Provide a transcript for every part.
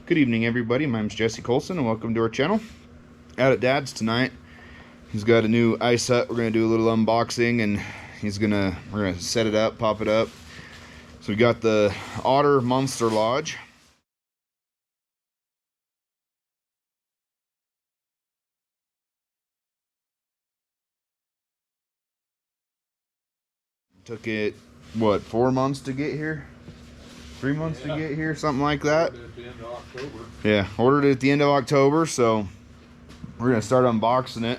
Good evening, everybody. My name's Jesse Colson, and welcome to our channel. Out at Dad's tonight. He's got a new ice hut. We're gonna do a little unboxing, and we're gonna set it up, pop it up. So we got the Otter Monster Lodge. Took it, what, 4 months to get here? 3 months to get here, something like that. Ordered it at the end of October. Yeah, ordered it at the end of October, so we're gonna start unboxing it.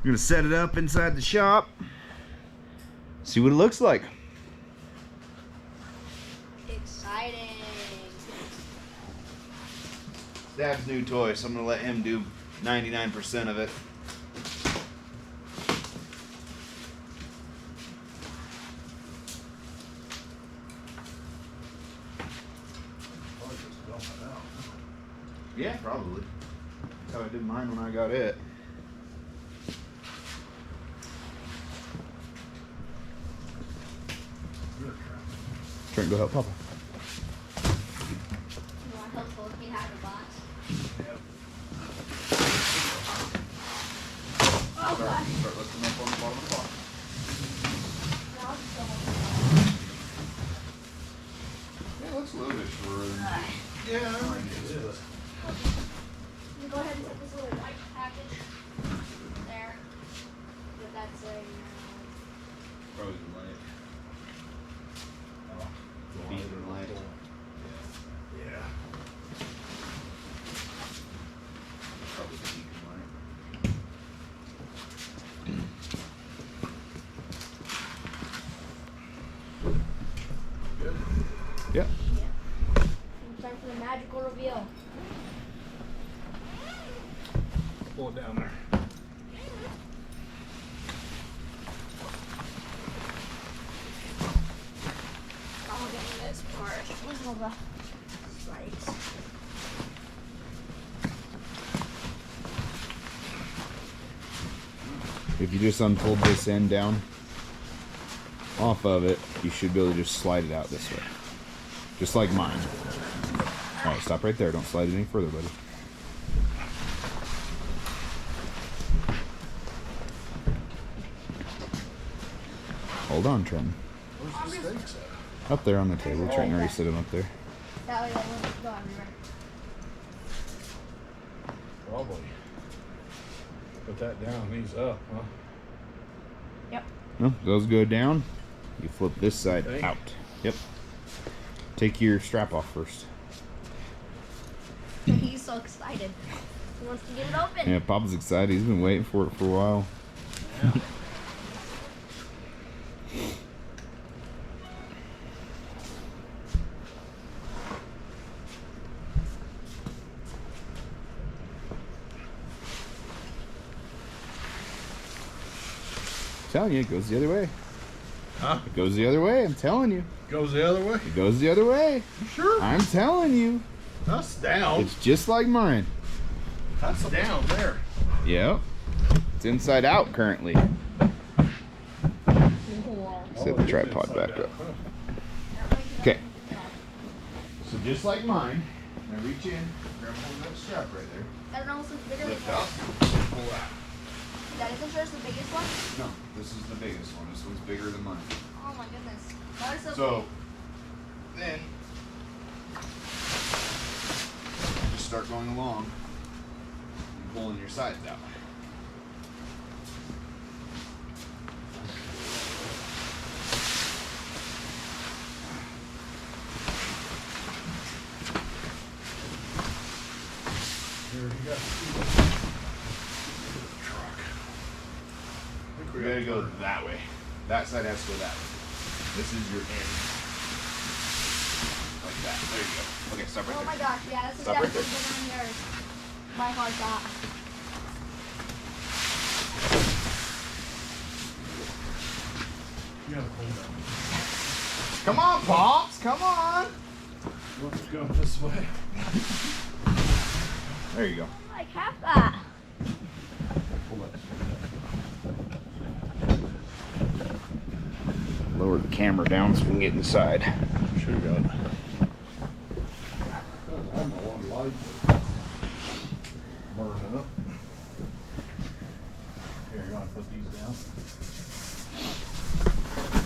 We're gonna set it up inside the shop, see what it looks like. Exciting. Dad's new toy, so I'm gonna let him do 99% of it. Yeah, probably. That's how I did mine when I got it. Trent, go help Papa. You want help looking out of the box? Yep. Oh, God. Start lifting up on the bottom of the box. Now it's so Yeah, it looks loadish for Yeah, I think it is. You go ahead and put this little white package there. But that's a probably the light. Beacon light. Yeah. Probably the beacon light. Good. Yeah. time for the magical reveal. Pull it down there. I'll get to this part with all the lights. If you just unfold this end down off of it, you should be able to just slide it out this way. Just like mine. Alright, stop right there. Don't slide it any further, buddy. Hold on, Trenton. Where's the stakes at? Up there on the table. Trenton already set them up there. That way I won't go everywhere. Probably. Put that down, these up, huh? Yep. No, those go down. You flip this side Okay. out. Yep. Take your strap off first. He's so excited. He wants to get it open. Yeah, Papa's excited. He's been waiting for it for a while. Yeah. I'm telling you, it goes the other way. Huh? It goes the other way. I'm telling you. Goes the other way? It goes the other way. You sure? I'm telling you. That's down. It's just like mine. That's down there. Yep. It's inside out currently. Cool. Set the tripod back up. Okay. So just like mine, now reach in, grab hold of that strap right there. That almost looks bigger than Lift that. up, pull out. That isn't sure it's the biggest one? No, this is the biggest one. This one's bigger than mine. Oh my goodness. That is so So then just start going along and pulling your sides out. Here you go. We gotta go that way. That side has to go that way. This is your end. Like that. There you go. Okay, stop right Oh there. my gosh, yeah, that's Stop right exactly what's on yours. My heart thought. You gotta pull down. Come on, Pops! Come on! Let's go this way. There you go. Like half that. Pull that. Lower the camera down so we can get inside. Should have got it. I don't know what light burning up. Here, you want to put these down?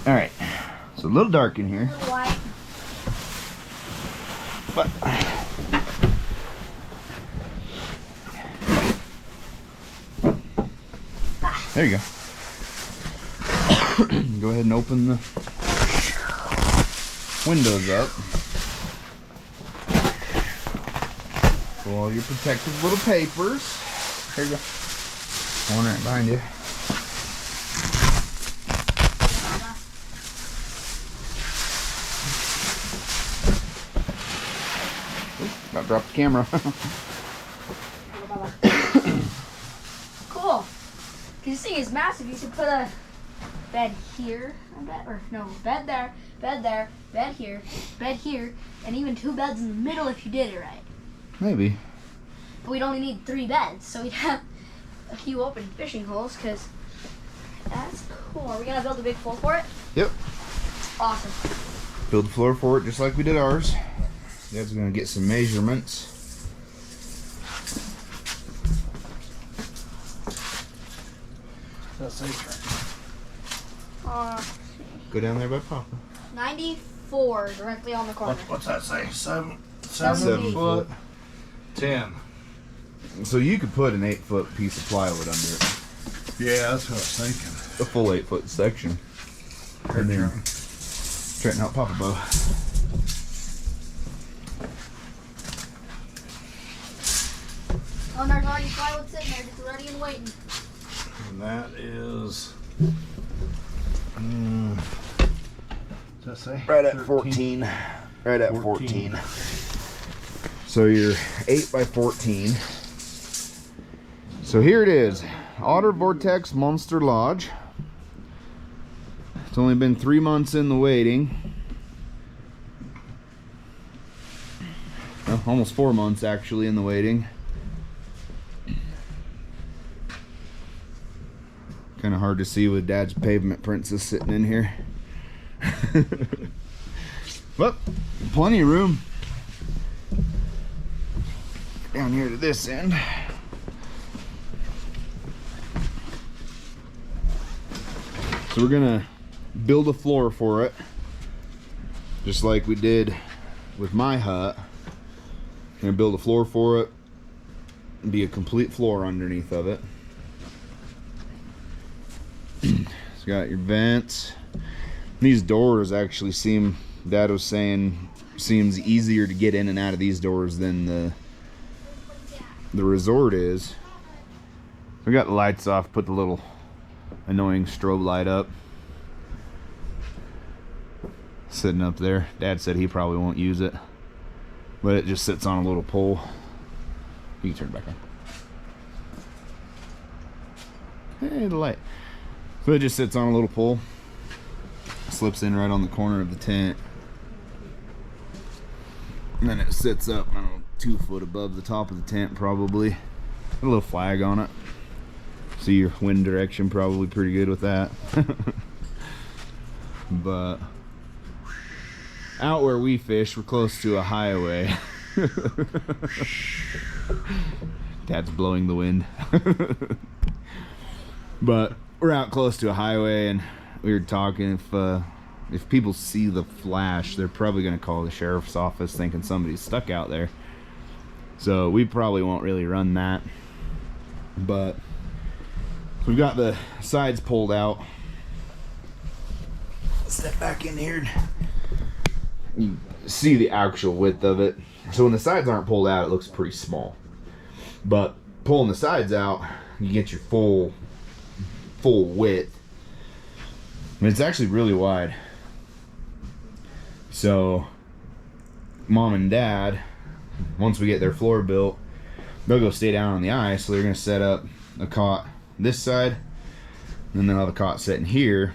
All right, so a little dark in here, Little white. but there you go. Go ahead and open the windows up. Pull all your protective little papers. Here you go. One right behind you. Oop, about dropped the camera. Cool. Because this thing is massive. You should put a bed here, I bet, or no, bed there, bed here, and even 2 beds in the middle if you did it right. Maybe. But we'd only need 3 beds, so we'd have a few open fishing holes, because that's cool. Are we going to build a big floor for it? Yep. Awesome. Build the floor for it just like we did ours. Dad's gonna get some measurements. That's safe. Go down there by Papa. 94 directly on the corner. What's that say? 7 7 foot 10. So you could put an 8-foot piece of plywood under it. Yeah, that's what I was thinking. A full 8-foot section. And then straighten out Papa Bow. Oh, there's already plywood sitting there, just ready and waiting. And that is. What's that say? Right at 13. 14. Right at 14. So you're 8 by 14. So here it is. Otter Monster Lodge. It's only been 3 months in the waiting. Well, almost 4 months actually in the waiting. Kind of hard to see with Dad's pavement princess sitting in here. But plenty of room. Down here to this end. So we're gonna build a floor for it, just like we did with my hut. We're gonna build a floor for it and be a complete floor underneath of it. It's got your vents. These doors actually seem, Dad was saying, seems easier to get in and out of these doors than the resort is. We got the lights off, put the little annoying strobe light up. Sitting up there. Dad said he probably won't use it, but it just sits on a little pole. You can turn it back on. Hey, the light. So it just sits on a little pole. Slips in right on the corner of the tent. And then it sits up, I don't know, 2 foot above the top of the tent probably. A little flag on it. See your wind direction probably pretty good with that. But out where we fish, we're close to a highway. Dad's blowing the wind. But we're out close to a highway, and we were talking, if people see the flash, they're probably going to call the sheriff's office thinking somebody's stuck out there. So we probably won't really run that. But we've got the sides pulled out. Step back in here. You see the actual width of it. So when the sides aren't pulled out, it looks pretty small. But pulling the sides out, you get your full width. And it's actually really wide. So Mom and Dad, once we get their floor built, they'll go stay down on the ice. So they're gonna set up a cot this side, and then they'll have a cot sitting here.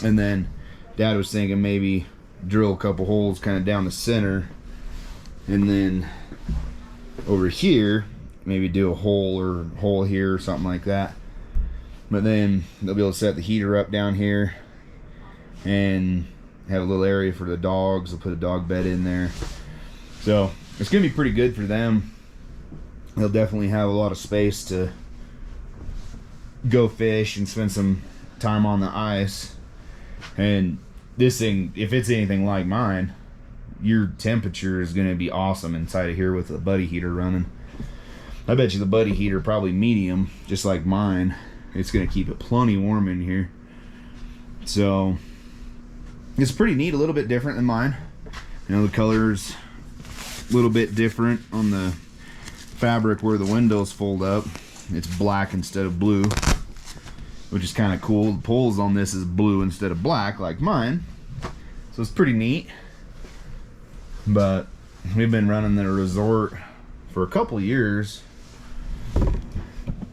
And then Dad was thinking maybe drill a couple holes kind of down the center, and then over here maybe do a hole here or something like that. But then they'll be able to set the heater up down here, and have a little area for the dogs. They'll put a dog bed in there. So it's gonna be pretty good for them. They'll definitely have a lot of space to go fish and spend some time on the ice. And this thing, if it's anything like mine, your temperature is going to be awesome inside of here with the buddy heater running. I bet you the buddy heater probably medium, just like mine. It's going to keep it plenty warm in here. So it's pretty neat, a little bit different than mine. You know, the color's a little bit different on the fabric where the windows fold up. It's black instead of blue, which is kind of cool. The poles on this is blue instead of black like mine, so it's pretty neat. But we've been running the resort for a couple years,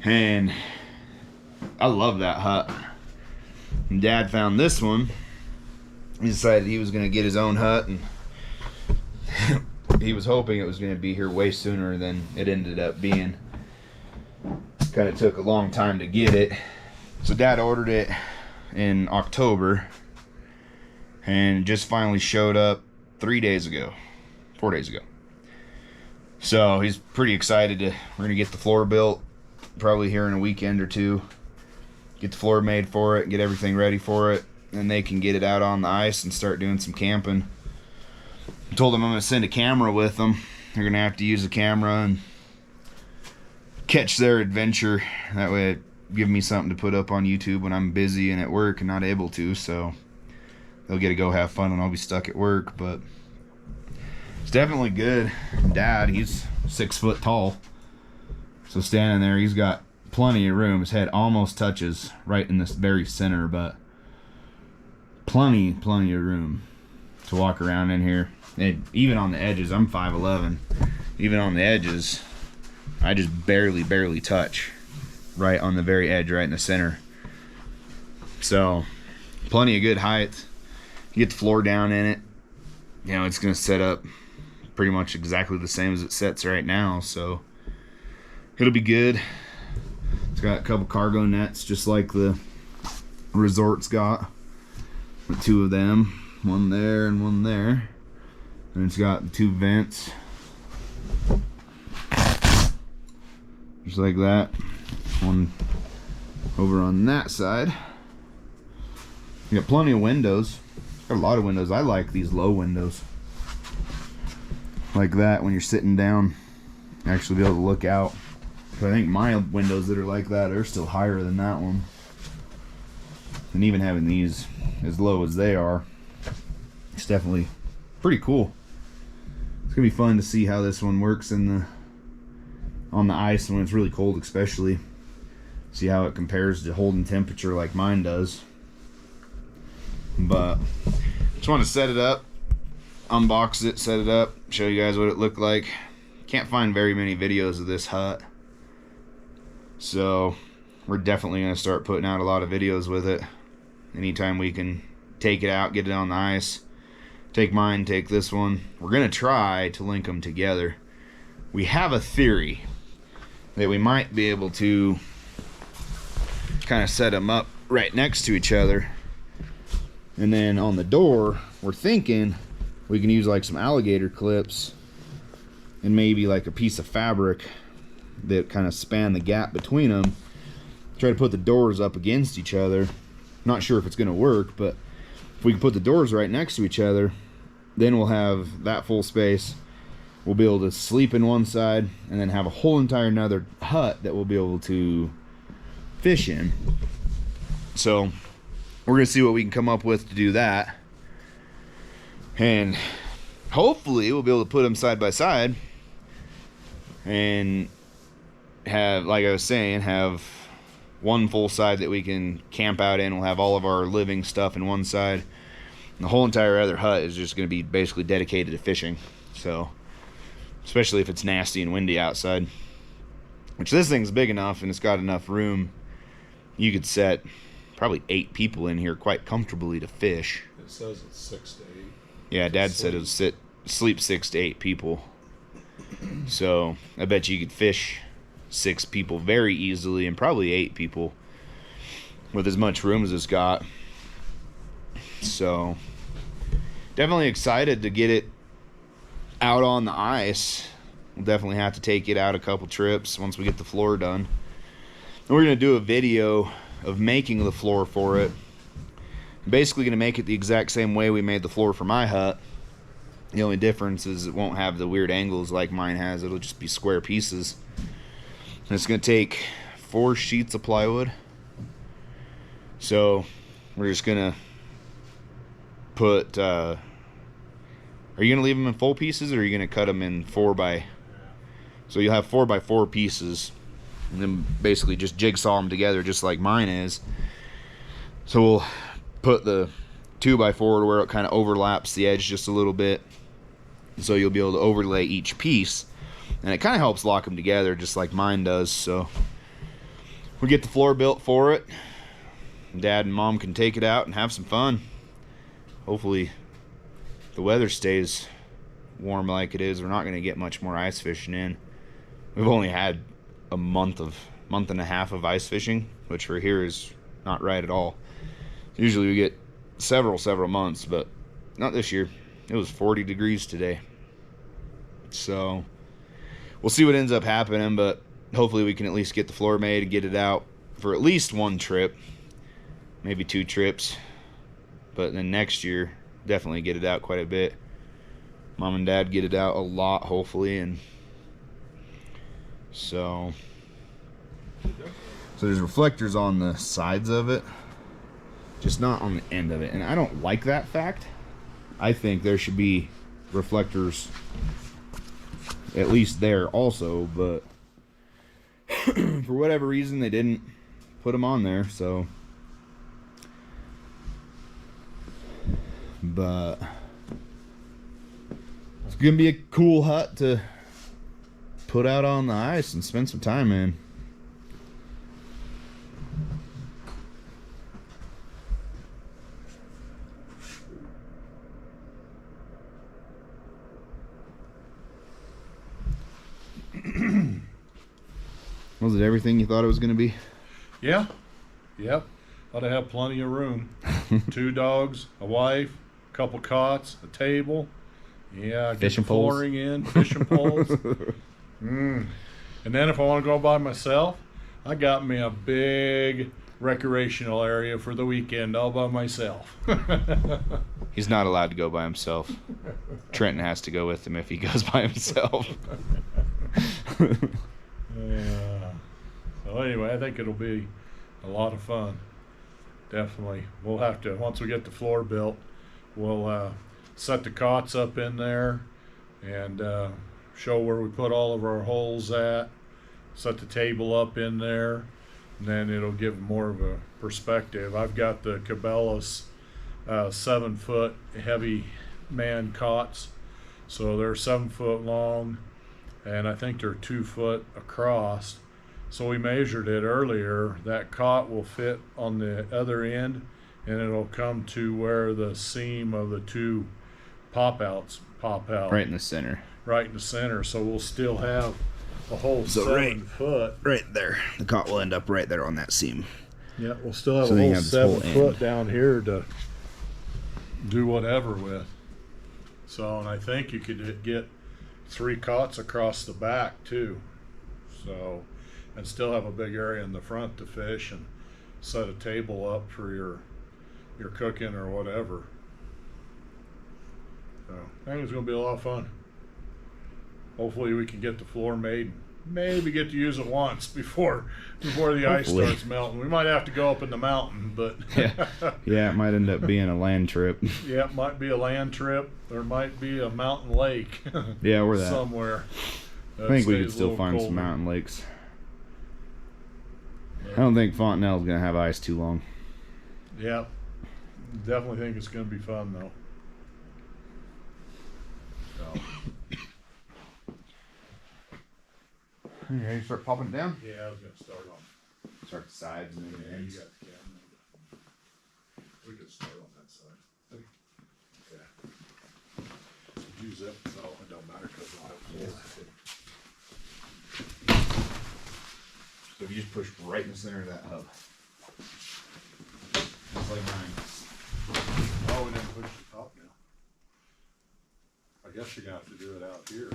and I love that hut. And Dad found this one. He decided he was going to get his own hut, and he was hoping it was going to be here way sooner than it ended up being. Kind of took a long time to get it. So Dad ordered it in October, and it just finally showed up 4 days ago. So he's pretty excited we're gonna get the floor built probably here in a weekend or two. Get the floor made for it, get everything ready for it, and they can get it out on the ice and start doing some camping. I told them I'm gonna send a camera with them. They're gonna have to use the camera and catch their adventure. That way it give me something to put up on YouTube when I'm busy and at work and not able to, so they'll get to go have fun and I'll be stuck at work. But it's definitely good. Dad, he's 6 foot tall, so standing there, he's got plenty of room. His head almost touches right in this very center, but plenty of room to walk around in here. And even on the edges, I'm 5'11". Even on the edges, I just barely touch right on the very edge, right in the center. So plenty of good height. You get the floor down in it. You know, it's gonna set up pretty much exactly the same as it sets right now, so it'll be good. It's got a couple cargo nets just like the resort's got, with 2 of them, one there and one there. And it's got 2 vents just like that. One over on that side. You got plenty of windows. Got a lot of windows. I like these low windows like that when you're sitting down, actually be able to look out. But I think my windows that are like that are still higher than that one. And even having these as low as they are, it's definitely pretty cool. It's gonna be fun to see how this one works on the ice when it's really cold, especially. See how it compares to holding temperature like mine does. But just want to set it up, unbox it, set it up, show you guys what it looked like. Can't find very many videos of this hut, so we're definitely going to start putting out a lot of videos with it. Anytime we can take it out, get it on the ice, take mine, take this one. We're going to try to link them together. We have a theory that we might be able to kind of set them up right next to each other, and then on the door we're thinking we can use like some alligator clips and maybe like a piece of fabric that kind of span the gap between them, try to put the doors up against each other. Not sure if it's going to work, but if we can put the doors right next to each other, then we'll have that full space. We'll be able to sleep in one side and then have a whole entire another hut that we'll be able to fish in. So we're gonna see what we can come up with to do that, and hopefully we'll be able to put them side by side and have, like I was saying, have one full side that we can camp out in. We'll have all of our living stuff in one side, and the whole entire other hut is just going to be basically dedicated to fishing. So especially if it's nasty and windy outside, which this thing's big enough and it's got enough room, you could set probably 8 people in here quite comfortably to fish. It says it's 6 to 8. Yeah, Dad said it would sleep 6 to 8 people. So I bet you could fish 6 people very easily, and probably 8 people with as much room as it's got. So definitely excited to get it out on the ice. We'll definitely have to take it out a couple trips once we get the floor done. And we're going to do a video of making the floor for it. I'm basically going to make it the exact same way we made the floor for my hut. The only difference is it won't have the weird angles like mine has. It'll just be square pieces. And it's going to take 4 sheets of plywood. So we're just going to put... are you going to leave them in full pieces, or are you going to cut them in 4x... So you'll have 4x4 pieces, and then basically just jigsaw them together just like mine is. So we'll put the 2x4 where it kind of overlaps the edge just a little bit, so you'll be able to overlay each piece, and it kind of helps lock them together just like mine does. So we'll get the floor built for it. Dad and Mom can take it out and have some fun. Hopefully the weather stays warm like it is. We're not going to get much more ice fishing in. We've only had a month and a half of ice fishing, which for here is not right at all. Usually we get several months, but not this year. It was 40 degrees today. So we'll see what ends up happening, but hopefully we can at least get the floor made and get it out for at least 1 trip, maybe 2 trips. But then next year, definitely get it out quite a bit. Mom and Dad get it out a lot, hopefully, and so there's reflectors on the sides of it, just not on the end of it, and I don't like that fact. I think there should be reflectors at least there also, but for whatever reason they didn't put them on there. So but it's gonna be a cool hut to put out on the ice and spend some time in. Was it everything you thought it was gonna be? Yeah. Yep. Ought to have plenty of room. 2 dogs, a wife, a couple cots, a table. Yeah, fishing poles. Flooring in, fishing poles. And then if I want to go by myself, I got me a big recreational area for the weekend all by myself. He's not allowed to go by himself. Trenton has to go with him if he goes by himself. Yeah. So anyway, I think it'll be a lot of fun. Definitely. We'll have to, once we get the floor built, we'll set the cots up in there and show where we put all of our holes at, set the table up in there, and then it'll give more of a perspective. I've got the Cabela's 7-foot heavy man cots, so they're 7 foot long, and I think they're 2 foot across. So we measured it earlier. That cot will fit on the other end, and it'll come to where the seam of the 2 pop-outs pop out. Right in the center. Right in the center. So we'll still have a whole So 7 foot. Right there. The cot will end up right there on that seam. Yeah, we'll still have So a then you whole have this whole 7 foot end. down here to do whatever with. So, and I think you could get 3 cots across the back too. So, and still have a big area in the front to fish and set a table up for your cooking or whatever. So I think it's gonna be a lot of fun. Hopefully we can get the floor made. Maybe get to use it once before the ice Hopefully. starts melting. We might have to go up in the mountain, but Yeah, it might end up being a land trip. yeah, it might be a land trip. There might be a mountain lake. Yeah, we're that. Somewhere. I think we could still find some mountain lakes. I don't think Fontenelle's gonna have ice too long. Yeah, definitely think it's gonna be fun though. So, You ready to start popping it down? yeah, I was gonna start on. Start the sides and then the Yeah, ends. you got the camera. We could start on that side. Yeah. Use it. No, it don't matter because I'll have to. So if you just push right in the center of that hub. Just like mine. Oh Oh, we didn't push the top down. I guess you're gonna have to do it out here.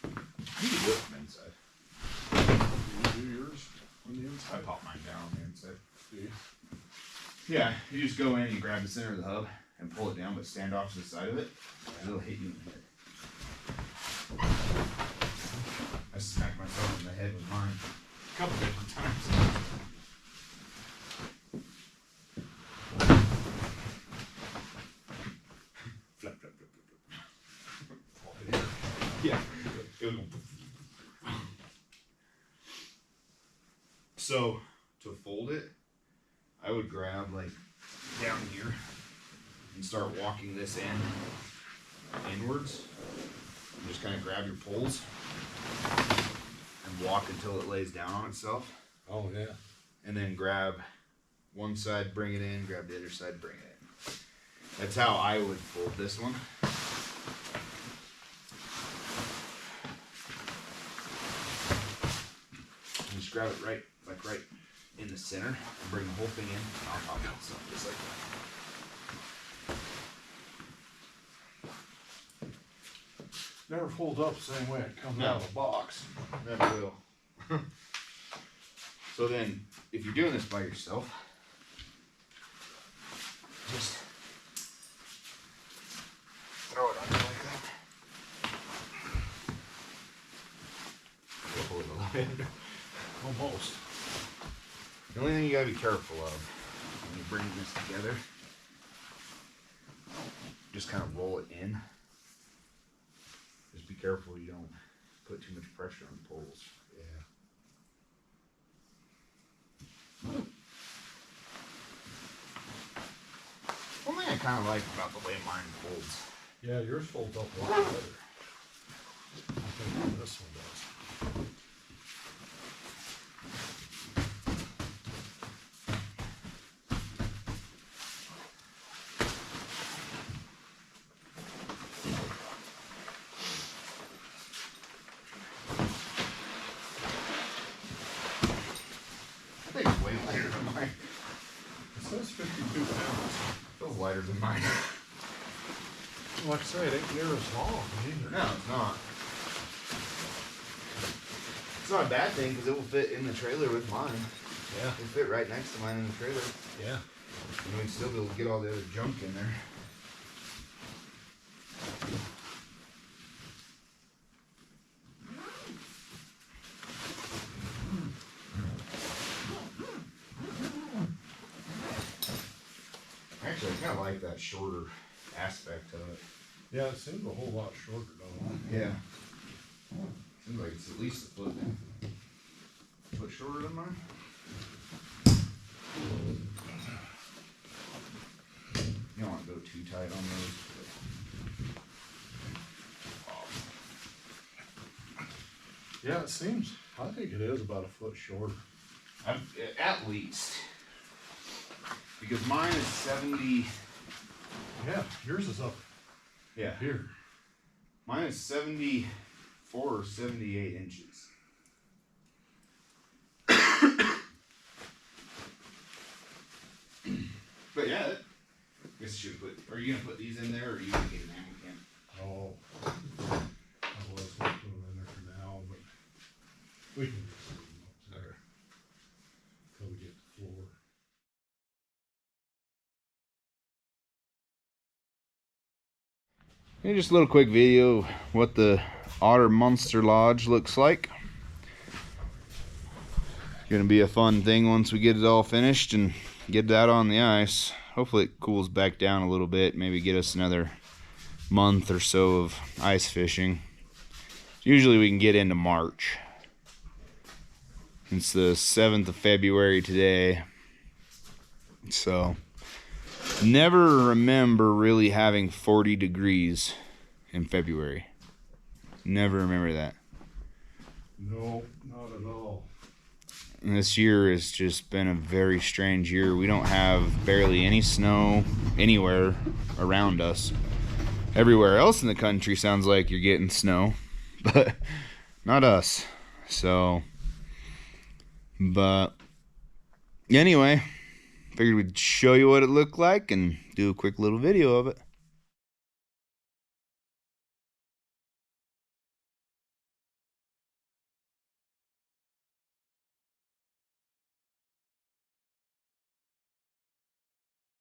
You can do it from inside. You do yours on the I inside? pop mine down on the inside. Do you? Yeah, you just go in and grab the center of the hub and pull it down, but stand off to the side of it, and it'll hit you in the head. I smacked myself in the head with mine a couple different times. Flap, flap, flap, flap. Yeah, it was. So to fold it, I would grab like down here and start walking this inwards. And just kind of grab your poles and walk until it lays down on itself. Oh, yeah. And then grab one side, bring it in, grab the other side, bring it in. That's how I would fold this one. And just grab it right in the center and bring the whole thing in on top of itself, just like that. Never folds up the same way it comes out of the box. Never will. So then, if you're doing this by yourself, just throw it under like that. Pull it a little bit. Almost. The only thing you gotta be careful of when you bring this together, just kind of roll it in. Just be careful you don't put too much pressure on the poles. Yeah. One thing I kind of like about the way mine folds. Yeah, yours folds up a lot better. I think this one does. I think it's way lighter than mine. It says 52 pounds. Feels lighter than mine. Like I say, it ain't near as long either. No, it's not. It's not a bad thing because it will fit in the trailer with mine. Yeah. It'll fit right next to mine in the trailer. Yeah. And we'd still be able to get all the other junk in there. Actually, I kind of like that shorter aspect of it. Yeah, it seems a whole lot shorter, don't it? Yeah. Seems like it's at least a foot shorter than mine. You don't want to go too tight on those. Yeah, it seems. I think it is about a foot shorter. At least. Because mine is 70. Yeah, yours is up Yeah. here. Mine is 74 or 78 inches. But yeah, I guess you should put. Are you gonna put these in there, or are you gonna get an ammo can? Oh, I was gonna put them in there for now, but we can just leave them up there till we get the floor. Hey, just a little quick video of what the Otter Monster Lodge looks like. Gonna be a fun thing once we get it all finished and get that on the ice. Hopefully it cools back down a little bit, maybe get us another month or so of ice fishing. Usually we can get into March. It's the 7th of February today, so never remember really having 40 degrees in February. Never remember that. No, not at all. And this year has just been a very strange year. We don't have barely any snow anywhere around us. Everywhere else in the country sounds like you're getting snow, but not us. So, but anyway, figured we'd show you what it looked like and do a quick little video of it.